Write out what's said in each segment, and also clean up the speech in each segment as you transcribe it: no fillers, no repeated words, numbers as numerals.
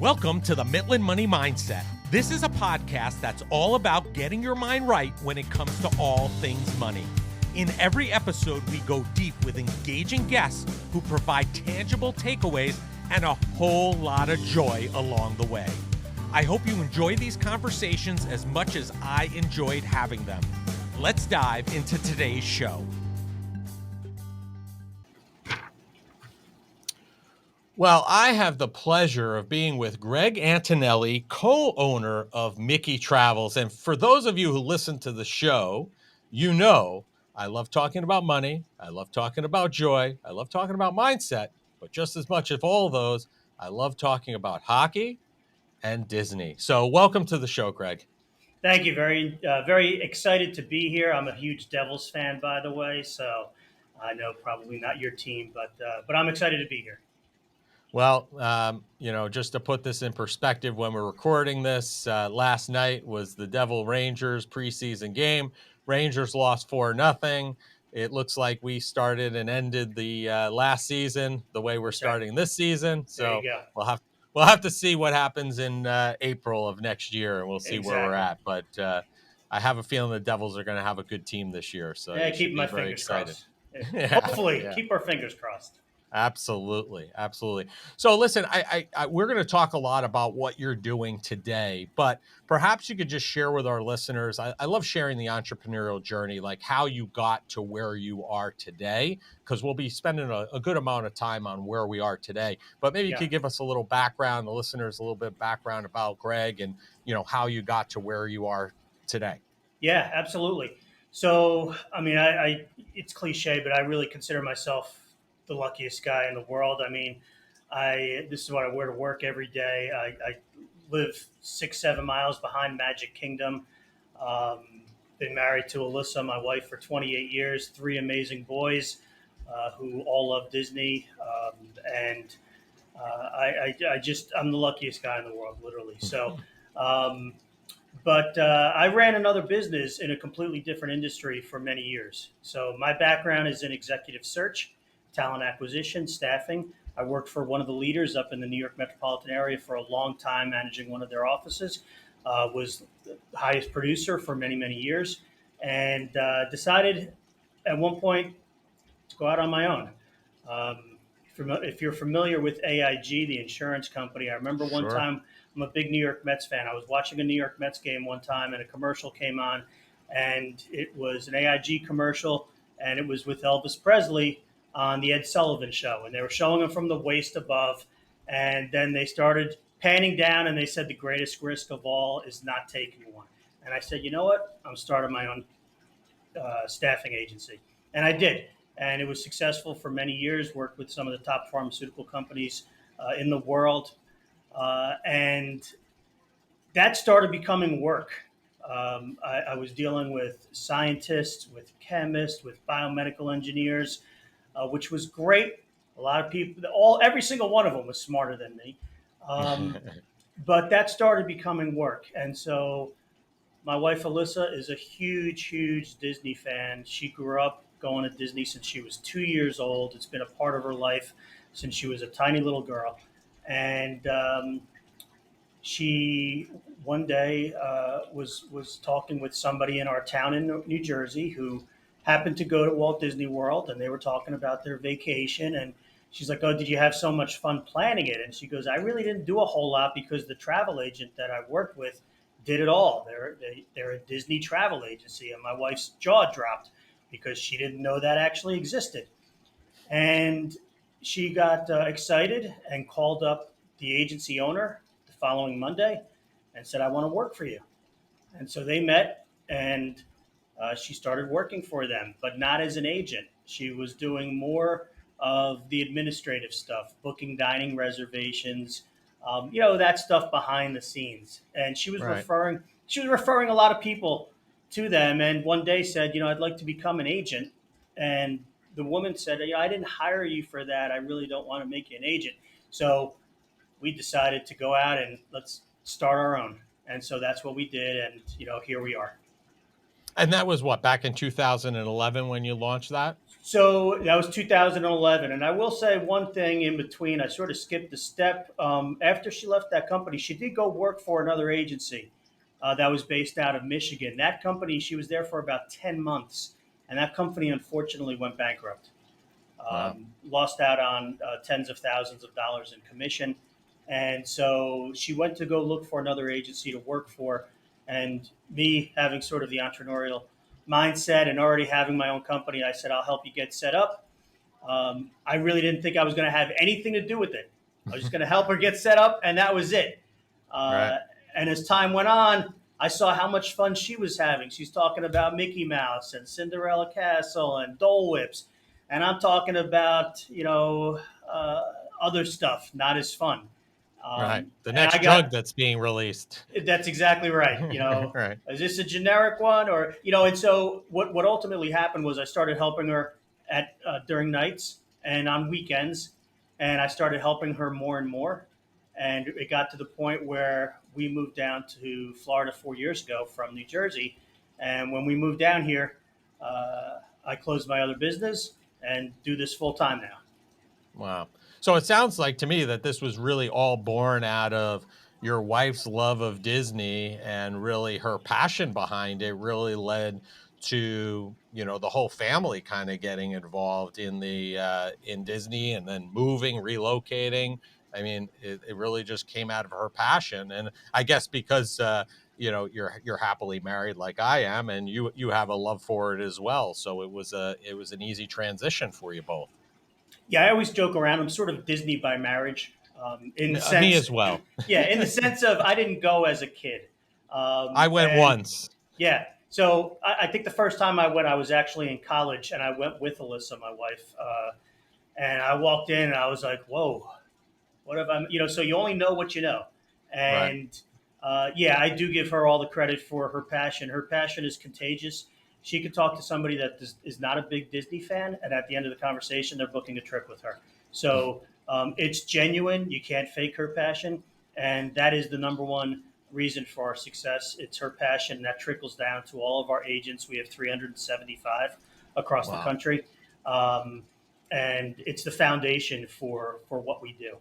Welcome to the Midland Money Mindset. This is a podcast that's all about getting your mind right when it comes to all things money. In every episode, we go deep with engaging guests who provide tangible takeaways and a whole lot of joy along the way. I hope you enjoy these conversations as much as I enjoyed having them. Let's dive into today's show. Well, I have the pleasure of being with Greg Antonelle, co-owner of MickeyTravels. And for those of you who listen to the show, you know I love talking about money. I love talking about joy. I love talking about mindset. But just as much of all those, I love talking about hockey and Disney. So welcome to the show, Greg. Thank you. Very excited to be here. I'm a huge Devils fan, by the way. So I know probably not your team, but I'm excited to be here. Well, just to put this in perspective, when we're recording this, last night was the Devil Rangers preseason game. Rangers lost 4-0. It looks like we started and ended the last season the way we're starting this season. So we'll have to see what happens in April of next year, and we'll see where we're at. But I have a feeling the Devils are going to have a good team this year. So yeah, keep my fingers crossed. Hopefully, keep our fingers crossed. Absolutely. So listen, I we're going to talk a lot about what you're doing today, but perhaps you could just share with our listeners. I love sharing the entrepreneurial journey, like how you got to where you are today, because we'll be spending a good amount of time on where we are today. But maybe you could give us a little background, the listeners a little bit of background about Greg and, how you got to where you are today. Yeah, absolutely. So, I mean, I it's cliche, but I really consider myself the luckiest guy in the world. I mean, this is what I wear to work every day. I live 6-7 miles behind Magic Kingdom. Been married to Elyssa, my wife, for 28 years. 3 amazing boys who all love Disney, and I'm the luckiest guy in the world, literally. So. But I ran another business in a completely different industry for many years. So my background is in executive search, talent acquisition, staffing. I worked for one of the leaders up in the New York metropolitan area for a long time, managing one of their offices. Was the highest producer for many, many years, and decided at one point to go out on my own. If you're familiar with AIG, the insurance company, I remember one time, I'm a big New York Mets fan. I was watching a New York Mets game one time, and a commercial came on, and it was an AIG commercial, and it was with Elvis Presley on the Ed Sullivan Show, and they were showing him from the waist above, and then they started panning down, and they said the greatest risk of all is not taking one. And I said, you know what? I'm starting my own staffing agency, and I did. And it was successful for many years, worked with some of the top pharmaceutical companies in the world. And that started becoming work. I was dealing with scientists, with chemists, with biomedical engineers, which was great. A lot of people, every single one of them was smarter than me. But that started becoming work. And so my wife, Elyssa, is a huge, huge Disney fan. She grew up going to Disney since she was 2 years old. It's been a part of her life since she was a tiny little girl. And she one day was talking with somebody in our town in New Jersey who happened to go to Walt Disney World, and they were talking about their vacation. And she's like, "Oh, did you have so much fun planning it?" And she goes, "I really didn't do a whole lot because the travel agent that I worked with did it all. They're a Disney travel agency." And my wife's jaw dropped because she didn't know that actually existed. And she got excited and called up the agency owner the following Monday and said, "I want to work for you." And so they met, and she started working for them, but not as an agent. She was doing more of the administrative stuff, booking dining reservations, that stuff behind the scenes. And she was referring a lot of people to them. And one day said, "I'd like to become an agent." And the woman said, "I didn't hire you for that. I really don't want to make you an agent." So we decided to go out and let's start our own. And so that's what we did. And, here we are. And that was what, back in 2011 when you launched that? So that was 2011. And I will say one thing in between. I sort of skipped a step. After she left that company, she did go work for another agency that was based out of Michigan. That company, she was there for about 10 months. And that company unfortunately went bankrupt. Wow. Lost out on tens of thousands of dollars in commission. And so she went to go look for another agency to work for. And me having sort of the entrepreneurial mindset and already having my own company, I said, I'll help you get set up. I really didn't think I was going to have anything to do with it. I was just going to help her get set up, and that was it. Right. And as time went on, I saw how much fun she was having. She's talking about Mickey Mouse and Cinderella Castle and Dole Whips, and I'm talking about uh, other stuff, not as fun. Right. The And I next drug got that's being released. that's exactly right. Right. Is this a generic one or And so what ultimately happened was I started helping her at during nights and on weekends, and I started helping her more and more, and it got to the point where we moved down to Florida 4 years ago from New Jersey, and when we moved down here, I closed my other business and do this full time now. Wow. So it sounds like to me that this was really all born out of your wife's love of Disney, and really her passion behind it really led to, the whole family kind of getting involved in the in Disney, and then moving, relocating. I mean, it really just came out of her passion. And I guess because you're happily married like I am, and you have a love for it as well. So it was an easy transition for you both. Yeah, I always joke around. I'm sort of Disney by marriage, in the Me sense, as well. yeah, in the sense of I didn't go as a kid, I went and once. yeah. So I think the first time I went, I was actually in college, and I went with Elyssa, my wife, and I walked in, and I was like, "Whoa, what have I?" So you only know what you know, Right. and yeah, I do give her all the credit for her passion. Her passion is contagious. She could talk to somebody that is not a big Disney fan, and at the end of the conversation, they're booking a trip with her. So it's genuine. You can't fake her passion, and that is the number one reason for our success. It's her passion that trickles down to all of our agents. We have 375 across the Wow. country, um, and it's the foundation for what we do.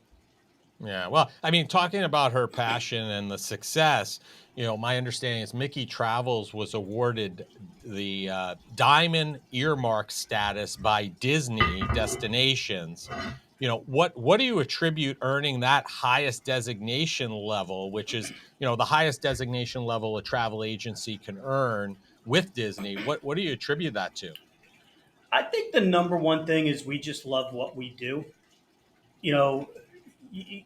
Yeah. Well, I mean, talking about her passion and the success, my understanding is MickeyTravels was awarded the Diamond EarMarked status by Disney Destinations. What do you attribute earning that highest designation level, which is, the highest designation level a travel agency can earn with Disney? What do you attribute that to? I think the number one thing is we just love what we do. You know,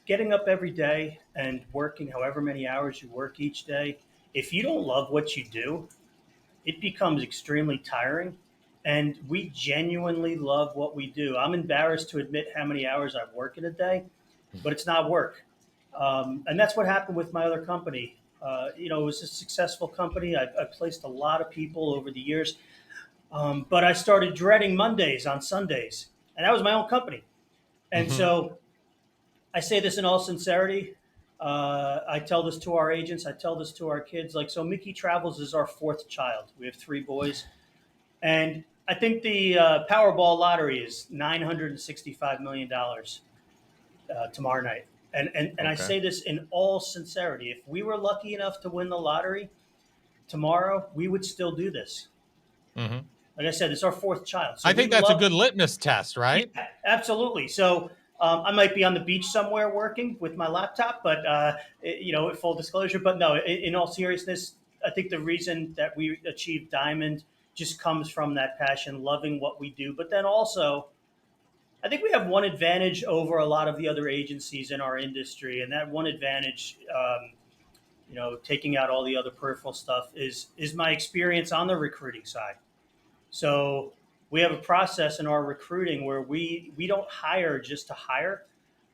Getting up every day and working however many hours you work each day, if you don't love what you do, it becomes extremely tiring. And we genuinely love what we do. I'm embarrassed to admit how many hours I work in a day, but it's not work. And that's what happened with my other company. It was a successful company. I placed a lot of people over the years, but I started dreading Mondays on Sundays, and that was my own company. And Hmm. so I say this in all sincerity. I tell this to our agents. I tell this to our kids. Like, so MickeyTravels is our fourth child. We have three boys. And I think the Powerball lottery is $965 million tomorrow night. And I Okay. say this in all sincerity. If we were lucky enough to win the lottery tomorrow, we would still do this. Hmm. Like I said, it's our fourth child. So I we think that's a love. good litmus test, Yeah, right? absolutely. So I might be on the beach somewhere working with my laptop, but full disclosure. But no, in all seriousness, I think the reason that we achieved Diamond just comes from that passion, loving what we do. But then also, I think we have one advantage over a lot of the other agencies in our industry, and that one advantage, taking out all the other peripheral stuff, is my experience on the recruiting side. So we have a process in our recruiting where we don't hire just to hire.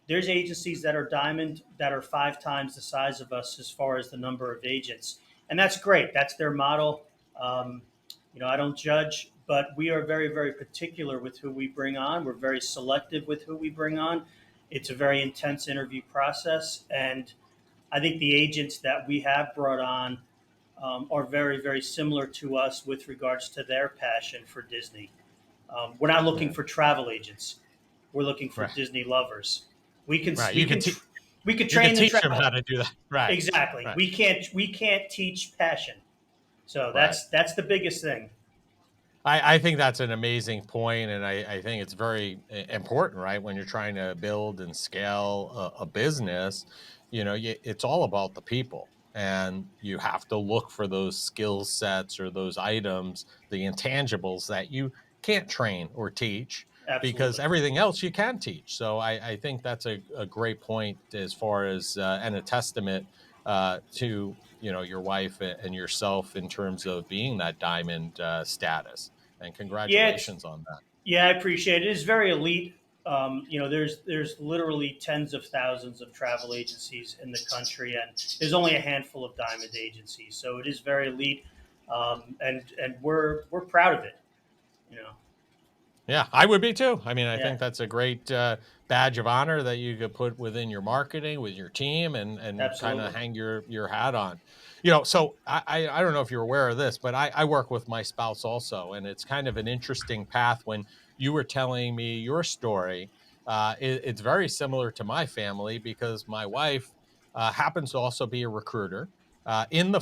There's agencies that are diamond that are five times the size of us as far as the number of agents, and that's great. That's their model. Um, I don't judge, but we are very, very particular with who we bring on. We're very selective with who we bring on. It's a very intense interview process, and I think the agents that we have brought on are very, very similar to us with regards to their passion for Disney. We're not looking Yeah. for travel agents. We're looking for Right. Disney lovers. We can Right. we You can could tr- we could you could train the teach them how travel. to do that. Right. Exactly. Right. We can't teach passion. So Right. that's the biggest thing. I think that's an amazing point, and I think it's very important, right? When you're trying to build and scale a business, it's all about the people, and you have to look for those skill sets or those items, the intangibles that you can't train or teach, because Absolutely. everything else you can teach. So I think that's a great point as far as and a testament to your wife and yourself in terms of being that diamond status, and Yeah, it's congratulations on that. yeah, I appreciate it. It's very elite. There's literally tens of thousands of travel agencies in the country, and there's only a handful of diamond agencies. So it is very elite, and we're proud of it. You know, Yeah, I would be too. I mean, I yeah, think that's a great badge of honor that you could put within your marketing with your team, and kind of absolutely. hang your hat on. So I don't know if you're aware of this, but I work with my spouse also, and it's kind of an interesting path. When you were telling me your story, it's very similar to my family, because my wife happens to also be a recruiter in the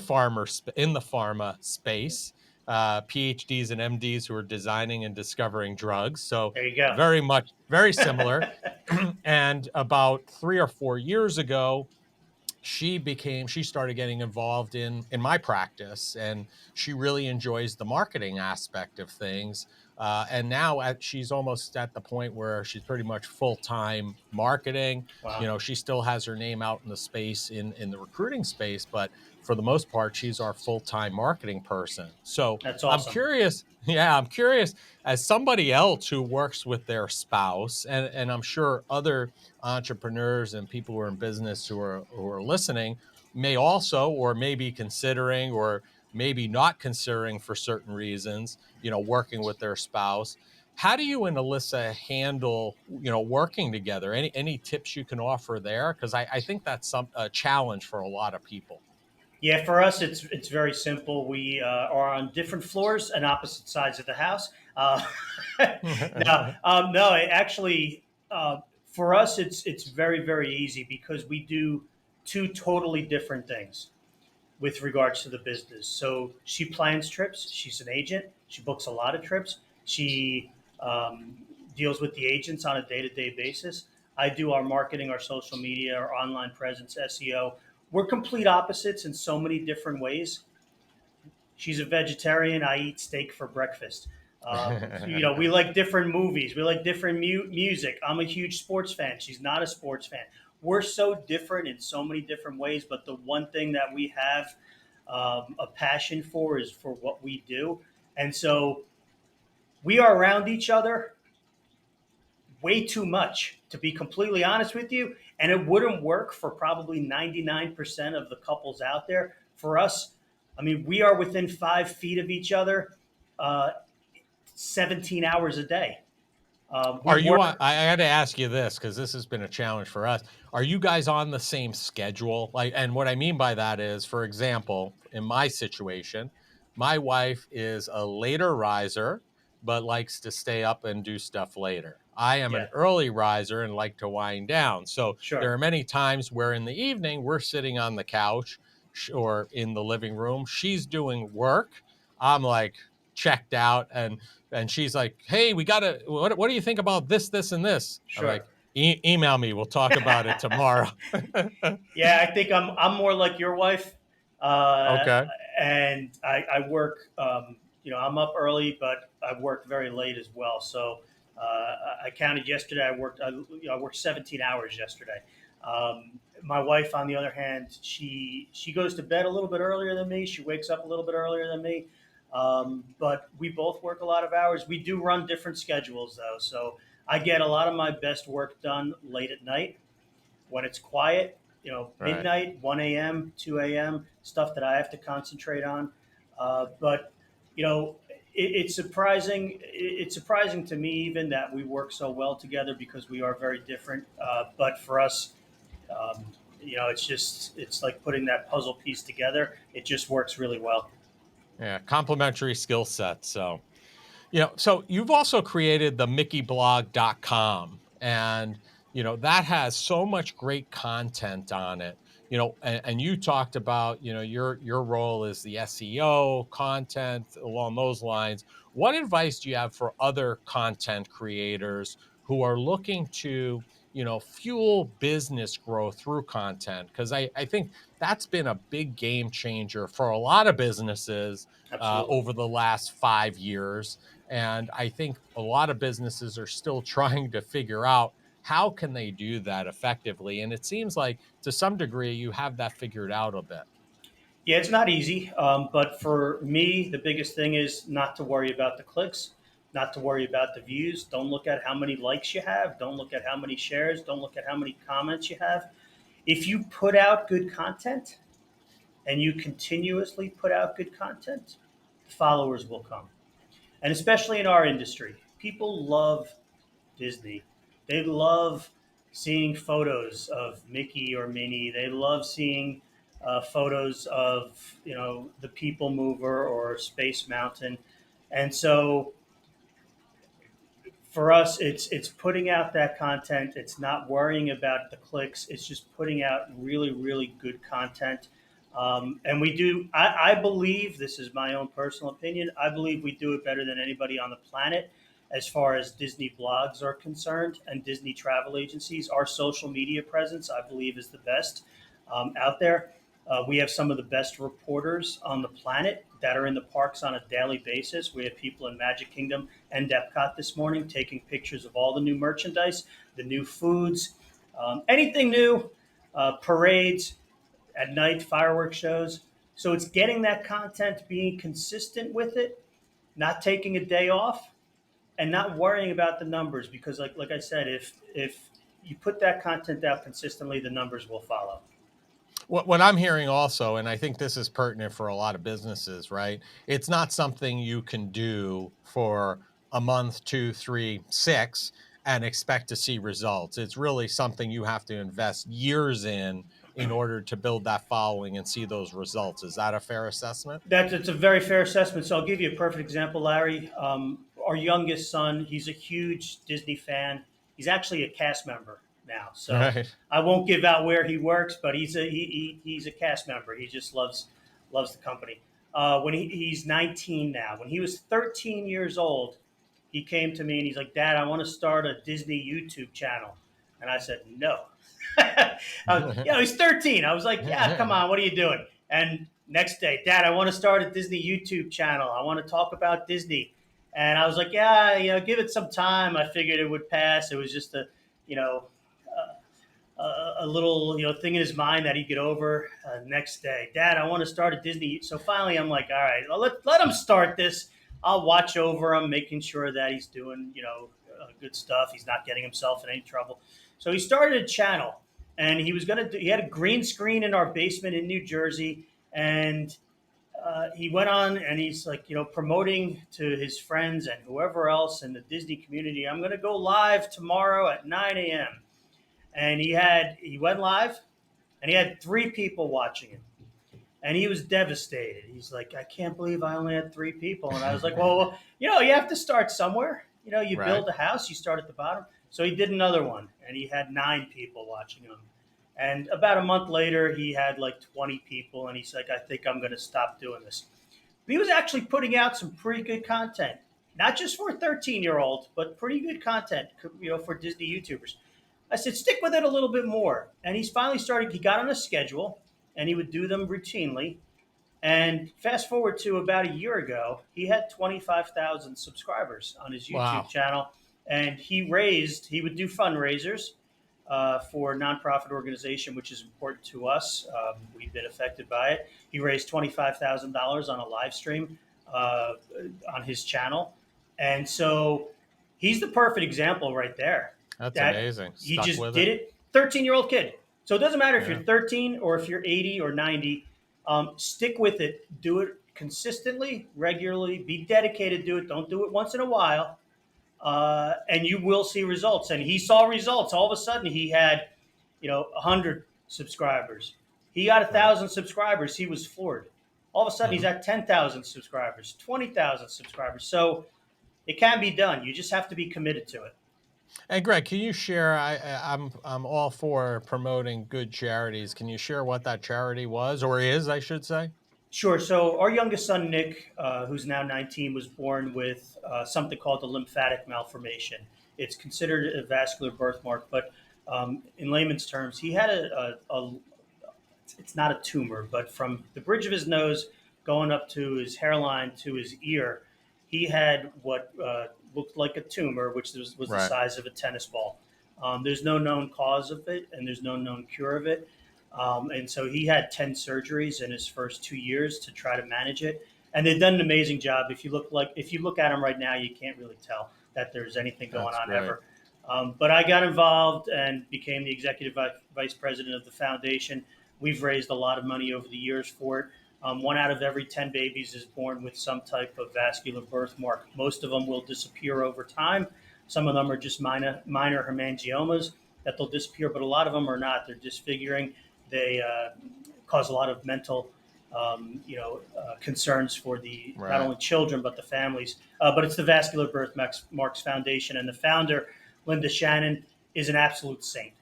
in the pharma space, PhDs and MDs who are designing and discovering drugs. So There you go. very similar. And about 3 or 4 years ago, she started getting involved in my practice, and she really enjoys the marketing aspect of things, and now she's almost at the point where she's pretty much full-time marketing. Wow, She still has her name out in the space, in the recruiting space, but for the most part she's our full-time marketing person. So that's I'm awesome. curious, yeah, I'm curious, as somebody else who works with their spouse, and I'm sure other entrepreneurs and people who are in business who are listening may also, or maybe considering, or maybe not considering for certain reasons, working with their spouse. How do you and Elyssa handle, working together? Any tips you can offer there? Because I think that's a challenge for a lot of people. Yeah, for us, it's very simple. We are on different floors and opposite sides of the house. No, actually, for us, it's very, very easy because we do two totally different things with regards to the business. So she plans trips. She's an agent. She books a lot of trips. She deals with the agents on a day-to-day basis. I do our marketing, our social media, our online presence, SEO. We're complete opposites in so many different ways. She's a vegetarian. I eat steak for breakfast. We like different movies. We like different music. I'm a huge sports fan. She's not a sports fan. We're so different in so many different ways, but the one thing that we have a passion for is for what we do. And so we are around each other way too much, to be completely honest with you. And it wouldn't work for probably 99% of the couples out there. For us, I mean, we are within 5 feet of each other, uh, 17 hours a day. We Are you work. on? I had to ask you this, because this has been a challenge for us. Are you guys on the same schedule? Like, and what I mean by that is, for example, in my situation, my wife is a later riser, but likes to stay up and do stuff later. I am an Yeah, early riser and like to wind down. So there sure. are many times where in the evening we're sitting on the couch or in the living room. She's doing work. I'm like checked out, and she's like, "Hey, we gotta. What do you think about this, this, and this?" I'm Sure. like, Email me. We'll talk about it tomorrow." Yeah, I think I'm more like your wife, uh, Okay. and I work. I'm up early, but I work very late as well. So I counted yesterday. I worked 17 hours yesterday. My wife, on the other hand, she goes to bed a little bit earlier than me. She wakes up a little bit earlier than me. But we both work a lot of hours. We do run different schedules though, so I get a lot of my best work done late at night when it's quiet, Right. midnight, 1 a.m., 2 a.m., stuff that I have to concentrate on. But, it's surprising. It's surprising to me even that we work so well together because we are very different. But for us, um, it's like putting that puzzle piece together. It just works really well. Yeah, complementary skill sets. So, so you've also created the mickeyblog.com, and that has so much great content on it. And you talked about, your role is the SEO content along those lines. What advice do you have for other content creators who are looking to, fuel business growth through content? Because I think that's been a big game changer for a lot of businesses Absolutely. over the last 5 years. And I think a lot of businesses are still trying to figure out how can they do that effectively. And it seems like to some degree you have that figured out a bit. Yeah, it's not easy. But for me, the biggest thing is not to worry about the clicks, not to worry about the views. Don't look at how many likes you have. Don't look at how many shares. Don't look at how many comments you have. If you put out good content and you continuously put out good content, followers will come. And especially in our industry, people love Disney. They love seeing photos of Mickey or Minnie. They love seeing photos of the People Mover or Space Mountain, and so for us, it's putting out that content. It's not worrying about the clicks. It's just putting out really really good content. And we do. I believe this is my own personal opinion. I believe we do it better than anybody on the planet as far as Disney blogs are concerned and Disney travel agencies. Our social media presence, I believe, is the best out there. We have some of the best reporters on the planet that are in the parks on a daily basis. We have people in Magic Kingdom and Epcot this morning taking pictures of all the new merchandise, the new foods, anything new, parades at night, fireworks shows. So it's getting that content, being consistent with it, not taking a day off, and not worrying about the numbers because, like I said, if you put that content out consistently, the numbers will follow. What I'm hearing also, and I think this is pertinent for a lot of businesses, right? It's not something you can do for a month, 2, 3, 6, and expect to see results. It's really something you have to invest years in order to build that following and see those results. Is that a fair assessment? It's a very fair assessment. So I'll give you a perfect example, Larry. Our youngest son, he's a huge Disney fan. He's actually a cast member now. So Right. I won't give out where he works, but he's a cast member. He just loves the company. He's 19 now. When he was 13 years old, he came to me and he's like, "Dad, I want to start a Disney YouTube channel." And I said, "No." He's 13. I was like, "Yeah, come on, what are you doing?" And next day, "Dad, I want to start a Disney YouTube channel. I want to talk about Disney." And I was like, "Yeah, give it some time." I figured it would pass. It was just you know, a little, thing in his mind that he'd get over. Next day, "Dad, I want to start a Disney." So finally, I'm like, "All right, well, let him start this. I'll watch over him, making sure that he's doing, good stuff. He's not getting himself in any trouble." So he started a channel, and he had a green screen in our basement in New Jersey, and he went on and he's like, promoting to his friends and whoever else in the Disney community, "I'm going to go live tomorrow at 9 a.m." And he went live, and he had 3 people watching him, and he was devastated. He's like, "I can't believe I only had 3 people." And I was like, "Well, you have to start somewhere. You Right. build a house, you start at the bottom." So he did another one, and he had 9 people watching him. And about a month later, he had like 20 people, and he's like, "I think I'm going to stop doing this." But he was actually putting out some pretty good content, not just for a 13-year-old, but pretty good content, for Disney YouTubers. I said, "Stick with it a little bit more." And he's finally started, he got on a schedule, and he would do them routinely. And fast forward to about a year ago, he had 25,000 subscribers on his YouTube Wow. channel. And he would do fundraisers for a nonprofit organization, which is important to us. We've been affected by it. He raised $25,000 on a live stream on his channel. And so he's the perfect example right there That's that amazing. he Stuck just with did it. it. 13-year-old kid. So it doesn't matter if Yeah. you're 13 or if you're 80 or 90. Stick with it. Do it consistently, regularly. Be dedicated to it. Don't do it once in a while, and you will see results. And he saw results. All of a sudden, he had, 100, subscribers. He got a Right. thousand subscribers. He was floored. All of a sudden, he's Mhm. at 10,000 subscribers, 20,000 subscribers. So it can be done. You just have to be committed to it. And Greg, can you share? I'm all for promoting good charities. Can you share what that charity was or is, I should say? Sure. So our youngest son, Nick, who's now 19, was born with something called the lymphatic malformation. It's considered a vascular birthmark, but in layman's terms, he had it's not a tumor, but from the bridge of his nose going up to his hairline to his ear, he had what looked like a tumor, which was the Right. size of a tennis ball. There's no known cause of it, and there's no known cure of it. And so he had 10 surgeries in his first 2 years to try to manage it. And they've done an amazing job. If you look at him right now, you can't really tell that there's anything going That's on great. ever. But I got involved and became the executive vice president of the foundation. We've raised a lot of money over the years for it. One out of every 10 babies is born with some type of vascular birthmark. Most of them will disappear over time. Some of them are just minor hemangiomas that they'll disappear, but a lot of them are not. They're disfiguring. They cause a lot of mental concerns for the not Right. only children but the families. But it's the Vascular Birthmarks Foundation, and the founder, Linda Shannon, is an absolute saint.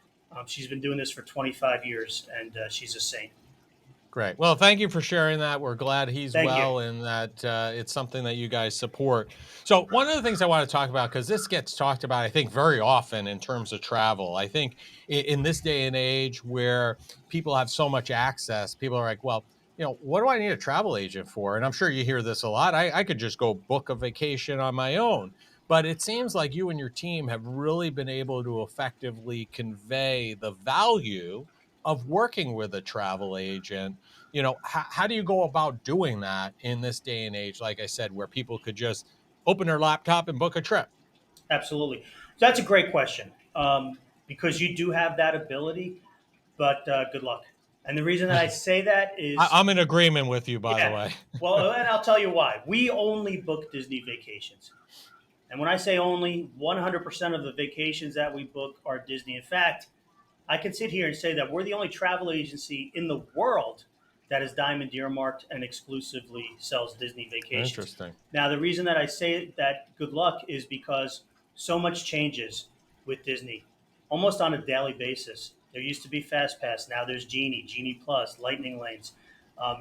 She's been doing this for 25 years, and she's a saint. Great. Well, thank you for sharing that. We're glad he's Thank you. well and that it's something that you guys support. So, one of the things I want to talk about, because this gets talked about, I think, very often in terms of travel. I think in this day and age where people have so much access, people are like, well, what do I need a travel agent for? And I'm sure you hear this a lot. I could just go book a vacation on my own. But it seems like you and your team have really been able to effectively convey the value of working with a travel agent. How do you go about doing that in this day and age, like I said, where people could just open their laptop and book a trip? Absolutely. So that's a great question, because you do have that ability, but good luck. And the reason that I say that is, I'm in agreement with you, by the yeah, way. well, and I'll tell you why. We only book Disney vacations. And when I say only, 100% of the vacations that we book are Disney. In fact, I can sit here and say that we're the only travel agency in the world that is Diamond earmarked and exclusively sells Disney vacations. Interesting. Now, the reason that I say that good luck is because so much changes with Disney almost on a daily basis. There used to be Fast Pass. Now there's Genie, Genie Plus, Lightning Lanes.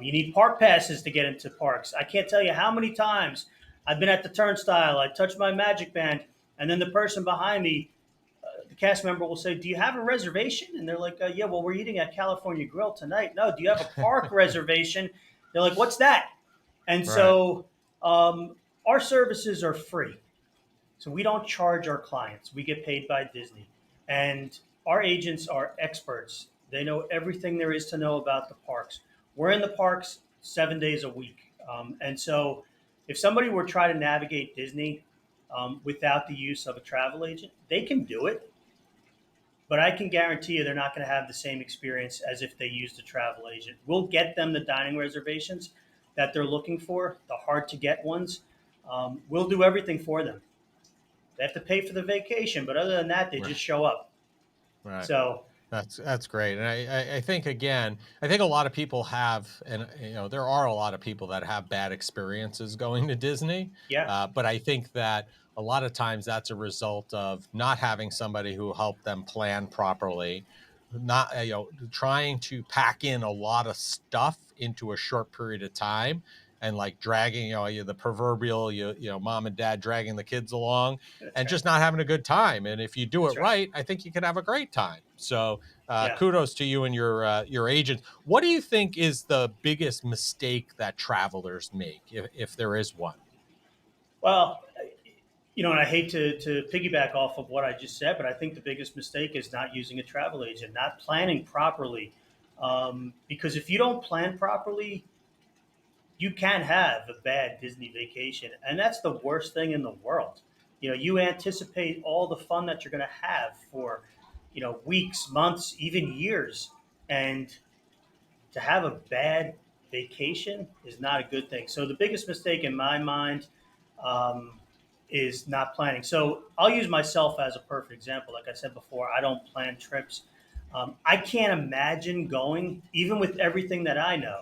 You need park passes to get into parks. I can't tell you how many times I've been at the turnstile, I touch my magic band, and then the person behind me, the cast member will say, "Do you have a reservation?" And they're like, "Yeah, well, we're eating at California Grill tonight." "No, do you have a park reservation?" They're like, "What's that?" And Right. so our services are free. So we don't charge our clients. We get paid by Disney. And our agents are experts. They know everything there is to know about the parks. We're in the parks 7 days a week. And so if somebody were trying to navigate Disney without the use of a travel agent, they can do it. But I can guarantee you they're not going to have the same experience as if they used a travel agent. We'll get them the dining reservations that they're looking for, the hard to get ones. We'll do everything for them. They have to pay for the vacation, but other than that, they Right. just show up. Right. So That's great, and I think again, I think a lot of people have, and there are a lot of people that have bad experiences going to Disney, yeah, but I think that a lot of times that's a result of not having somebody who helped them plan properly, not trying to pack in a lot of stuff into a short period of time, and like dragging the proverbial mom and dad dragging the kids along that's and right. just not having a good time. And if you do it That's right. right, I think you can have a great time. So Yeah. kudos to you and your agent. What do you think is the biggest mistake that travelers make, if there is one? Well, and I hate to piggyback off of what I just said, but I think the biggest mistake is not using a travel agent, not planning properly. Because if you don't plan properly, you can have a bad Disney vacation, and that's the worst thing in the world. You anticipate all the fun that you're going to have for, weeks, months, even years, and to have a bad vacation is not a good thing. So the biggest mistake in my mind um, is not planning. So I'll use myself as a perfect example. Like I said before, I don't plan trips. I can't imagine going, even with everything that I know,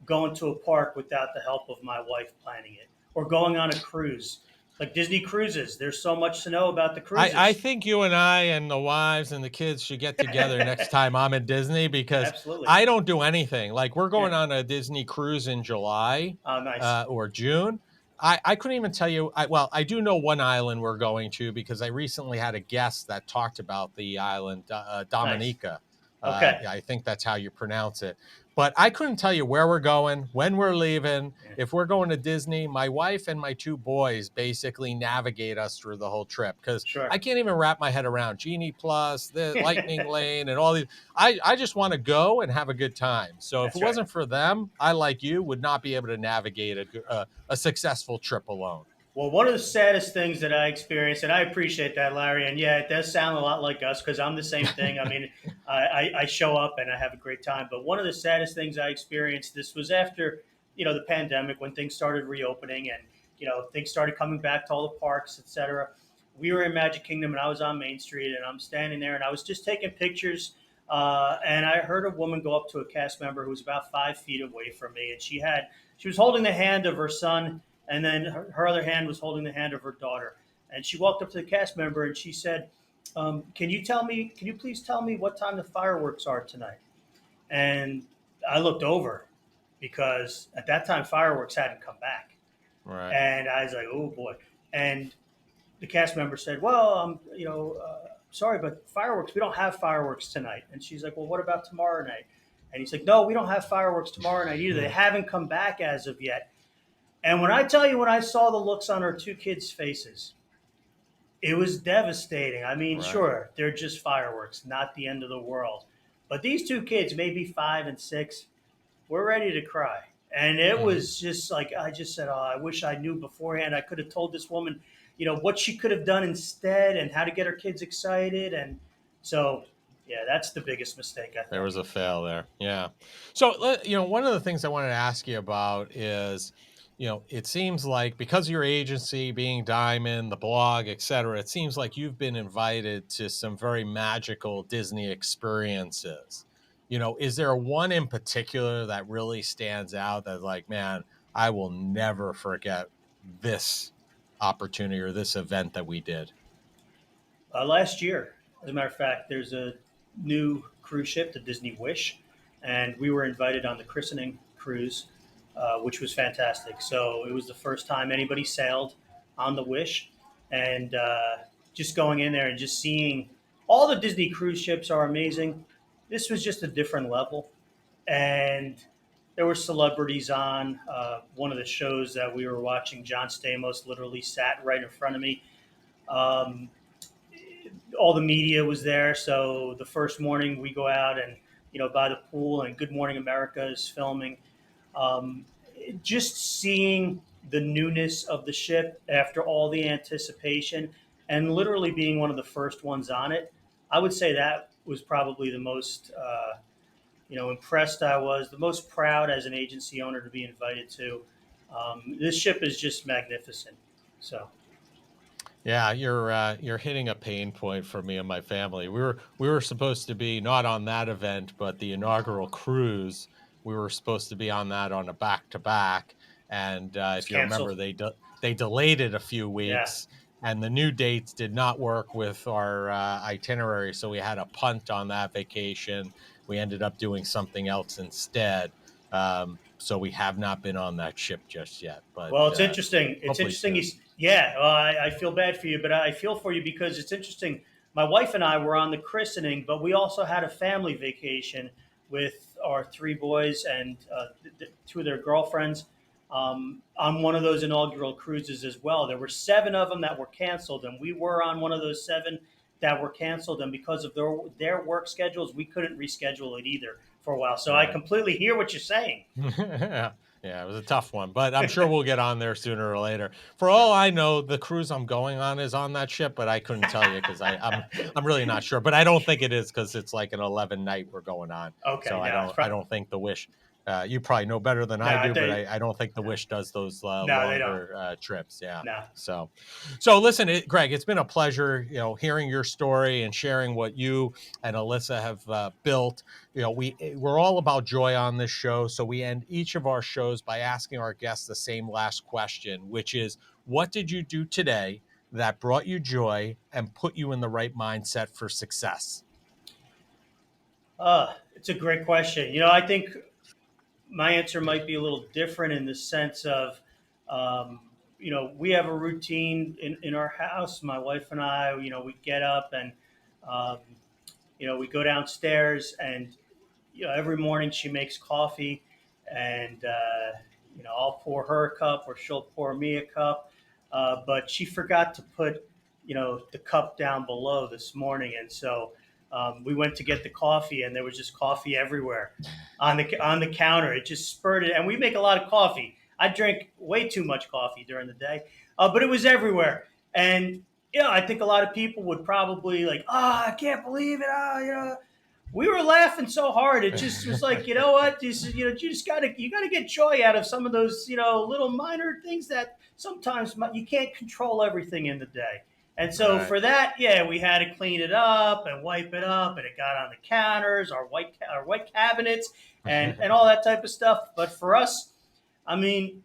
going to a park without the help of my wife planning it, or going on a cruise. Like Disney cruises, there's so much to know about the I cruises. think you and I and the wives and the kids should get together next time I'm in Disney because Absolutely. I don't do anything. Like we're Yeah. going on a Disney cruise in July Oh, nice. or June. I couldn't even tell you. Well, I do know one island we're going to because I recently had a guest that talked about the island, Nice. Dominica. Okay. I think that's how you pronounce it. But I couldn't tell you where we're going, when we're leaving. Yeah. If we're going to Disney, my wife and my two boys basically navigate us through the whole trip because Sure. I can't even wrap my head around Genie Plus, the Lightning Lane, and all these. I just want to go and have a good time. So if it That's right. wasn't for them, I, like you, would not be able to navigate a successful trip alone. Well, one of the saddest things that I experienced, and I appreciate that, Larry, and yeah, it does sound a lot like us because I'm the same thing. I mean, I show up and I have a great time, but one of the saddest things I experienced, this was after, the pandemic, when things started reopening and, things started coming back to all the parks, etc. We were in Magic Kingdom and I was on Main Street and I'm standing there and I was just taking pictures. And I heard a woman go up to a cast member who was about 5 feet away from me, and she was holding the hand of her son, and then her other hand was holding the hand of her daughter. And she walked up to the cast member and she said, Can you please tell me what time the fireworks are tonight?" And I looked over because at that time fireworks hadn't come back. Right. And I was like, "Oh boy." And the cast member said, "Well, sorry, but fireworks, we don't have fireworks tonight." And she's like, "Well, what about tomorrow night?" And he's like, "No, we don't have fireworks tomorrow night either. They haven't come back as of yet." And when I tell you, when I saw the looks on her two kids' faces, it was devastating. I mean, Right. sure, they're just fireworks, not the end of the world. But these two kids, maybe 5 and 6, were ready to cry. And it Mhm. was just like, I just said, "Oh, I wish I knew beforehand. I could have told this woman, what she could have done instead and how to get her kids excited." And so, yeah, that's the biggest mistake, I There think. was a fail there. Yeah. So, one of the things I wanted to ask you about is, it seems like because of your agency being Diamond, the blog, et cetera, it seems like you've been invited to some very magical Disney experiences. Is there one in particular that really stands out that, like, man, I will never forget this opportunity or this event that we did? Last year, as a matter of fact, there's a new cruise ship, the Disney Wish, and we were invited on the christening cruise, which was fantastic. So it was the first time anybody sailed on the Wish, and just going in there and just seeing all the Disney cruise ships are amazing. This was just a different level, and there were celebrities on. One of the shows that we were watching, John Stamos literally sat right in front of me. Um, all the media was there. So the first morning we go out and by the pool, and Good Morning America is filming. Um, just seeing the newness of the ship after all the anticipation, and literally being one of the first ones on it, I would say that was probably the most impressed I was, the most proud as an agency owner to be invited to. This ship is just magnificent. So Yeah, you're hitting a pain point for me and my family. We were supposed to be not on that event, but the inaugural cruise. We were supposed to be on that on a back to back, and it's if you remember, canceled. they delayed it a few Yeah. weeks, and the new dates did not work with our itinerary, so we had a punt on that vacation. We ended up doing something else instead. So we have not been on that ship just yet, but Well, it's interesting. It's hopefully interesting. soon. Yeah, well, I feel bad for you, but I feel for you because it's interesting. My wife and I were on the christening, but we also had a family vacation with our three boys and two of their girlfriends on one of those inaugural cruises as well. There were 7 of them that were canceled, and we were on one of those 7 that were canceled. And because of their work schedules, we couldn't reschedule it either for a while. So I Right. completely hear what you're saying. Yeah, it was a tough one, but I'm sure we'll get on there sooner or later. For all I know, the cruise I'm going on is on that ship, but I couldn't tell you because I'm really not sure. But I don't think it is because it's like an 11 night we're going on. Okay, So I now don't I don't think the Wish. You probably know better than I No, do, but I don't think the Wish does those no, they don't. longer trips. Yeah. No. So listen, Greg, it's been a pleasure, hearing your story and sharing what you and Elyssa have built. We're all about joy on this show, so we end each of our shows by asking our guests the same last question, which is, what did you do today that brought you joy and put you in the right mindset for success? It's a great question. I think my answer might be a little different in the sense of, we have a routine in our house. My wife and I, we get up and, um, we go downstairs and, every morning she makes coffee and, I'll pour her a cup or she'll pour me a cup. But she forgot to put, the cup down below this morning. And so we went to get the coffee and there was just coffee everywhere on the counter. It just spurted. And we make a lot of coffee. I drink way too much coffee during the day, but it was everywhere. And, I think a lot of people would probably like, I can't believe it. We were laughing so hard. It just was like, you know what? You gotta get joy out of some of those, little minor things that sometimes you can't control everything in the day. And so Right. for that, yeah, we had to clean it up and wipe it up, and it got on the counters, our white cabinets, and all that type of stuff. But for us, I mean,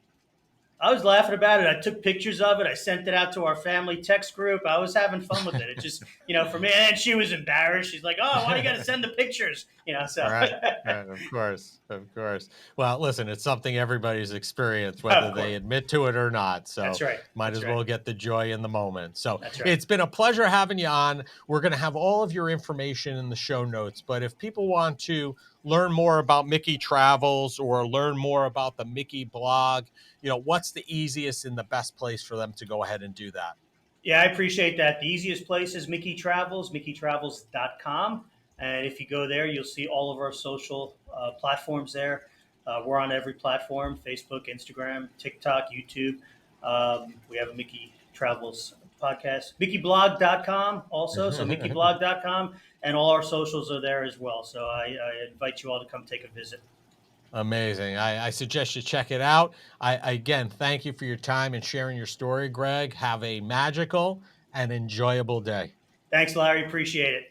I was laughing about it. I took pictures of it. I sent it out to our family text group. I was having fun with it. It just, for me, and she was embarrassed. She's like, "Oh, why do you got to send the pictures?" So Right, right, of course, of course. Well, listen, it's something everybody's experienced, whether of they course, admit to it or not. that's So right. might That's as right. well get the joy in the moment. So That's right. it's been a pleasure having you on. We're going to have all of your information in the show notes. But if people want to learn more about Mickey Travels or learn more about the Mickey blog, what's the easiest and the best place for them to go ahead and do that? Yeah, I appreciate that. The easiest place is Mickey Travels, MickeyTravels.com. And if you go there, you'll see all of our social platforms there. We're on every platform: Facebook, Instagram, TikTok, YouTube. We have a Mickey Travels podcast. MickeyBlog.com also. So MickeyBlog.com. And all our socials are there as well. So I invite you all to come take a visit. Amazing. I suggest you check it out. Again, thank you for your time and sharing your story, Greg. Have a magical and enjoyable day. Thanks, Larry. Appreciate it.